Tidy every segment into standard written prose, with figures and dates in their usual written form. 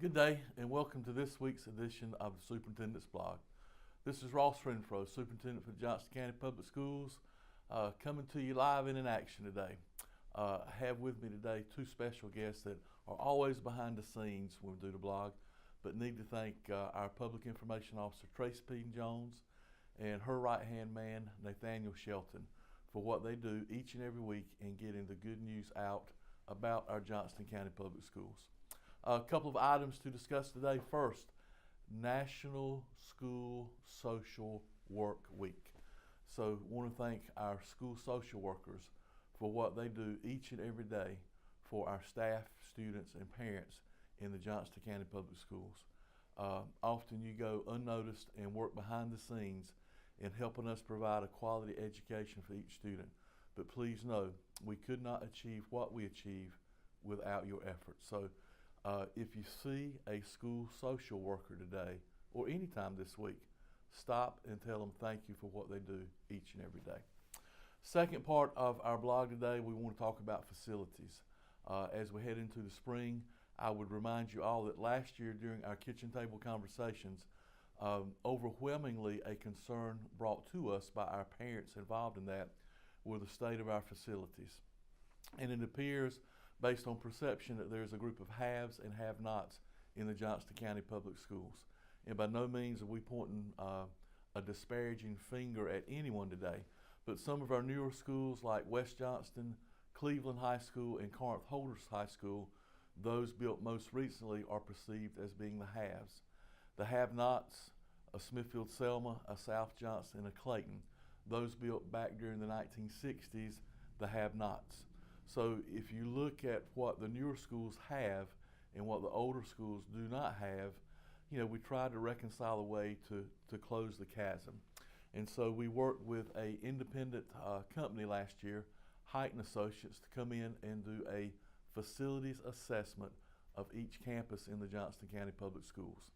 Good day and welcome to this week's edition of the Superintendent's Blog. This is Ross Renfro, Superintendent for the Johnston County Public Schools, coming to you live and in action today. I have with me today two special guests that are always behind the scenes when we do the blog, but need to thank our Public Information Officer Tracy P. Jones and her right-hand man Nathaniel Shelton for what they do each and every week in getting the good news out about our Johnston County Public Schools. A couple of items to discuss today. First, National School Social Work Week. So I want to thank our school social workers for what they do each and every day for our staff, students, and parents in the Johnston County Public Schools. Often you go unnoticed and work behind the scenes in helping us provide a quality education for each student. But please know, we could not achieve what we achieve without your efforts. So if you see a school social worker today or anytime this week, stop and tell them thank you for what they do each and every day. Second part of our blog today, we want to talk about facilities. As we head into the spring, I would remind you all that last year during our kitchen table conversations, overwhelmingly a concern brought to us by our parents involved in that were the state of our facilities. And it appears, based on perception, that there's a group of haves and have-nots in the Johnston County Public Schools. And by no means are we pointing a disparaging finger at anyone today, but some of our newer schools like West Johnston, Cleveland High School, and Corinth Holders High School, those built most recently, are perceived as being the haves. The have-nots, a Smithfield Selma, a South Johnston, and a Clayton, those built back during the 1960s, the have-nots. So if you look at what the newer schools have and what the older schools do not have, we try to reconcile a way to close the chasm. And so we worked with an independent company last year, Height & Associates, to come in and do a facilities assessment of each campus in the Johnston County Public Schools.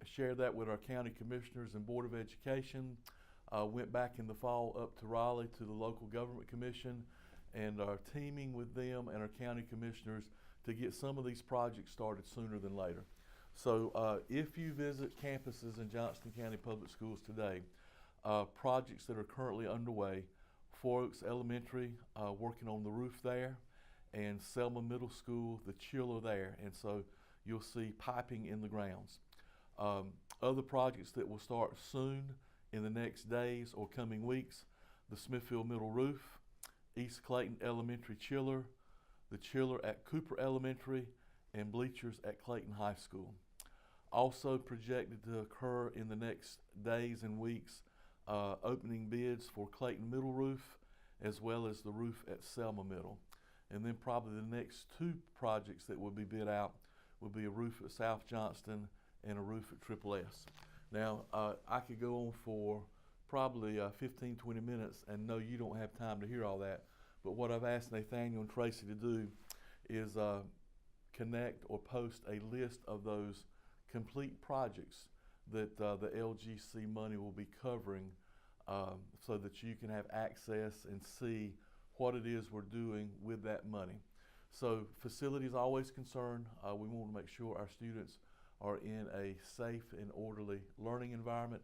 Shared that with our county commissioners and Board of Education, went back in the fall up to Raleigh to the local government commission, and are teaming with them and our county commissioners to get some of these projects started sooner than later. So if you visit campuses in Johnston County Public Schools today, projects that are currently underway, Four Oaks Elementary, working on the roof there, and Selma Middle School, the chiller there, and so you'll see piping in the grounds. Other projects that will start soon in the next days or coming weeks, the Smithfield Middle roof, East Clayton Elementary chiller, the chiller at Cooper Elementary, and bleachers at Clayton High School. Also projected to occur in the next days and weeks, opening bids for Clayton Middle roof, as well as the roof at Selma Middle. And then probably the next two projects that will be bid out will be a roof at South Johnston and a roof at Triple S. Now, I could go on for probably 15, 20 minutes, and no, you don't have time to hear all that. But what I've asked Nathaniel and Tracy to do is connect or post a list of those complete projects that the LGC money will be covering, so that you can have access and see what it is we're doing with that money. So facilities always concerned. We want to make sure our students are in a safe and orderly learning environment.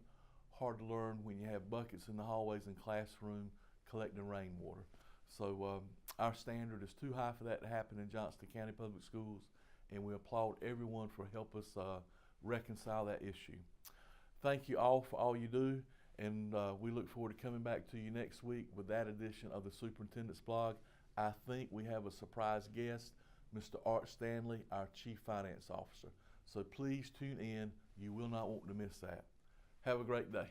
Hard to learn when you have buckets in the hallways and classroom collecting rainwater. So our standard is too high for that to happen in Johnston County Public Schools, and we applaud everyone for helping us reconcile that issue. Thank you all for all you do, and we look forward to coming back to you next week with that edition of the Superintendent's Blog. I think we have a surprise guest, Mr. Art Stanley, our Chief Finance Officer. So please tune in. You will not want to miss that. Have a great day.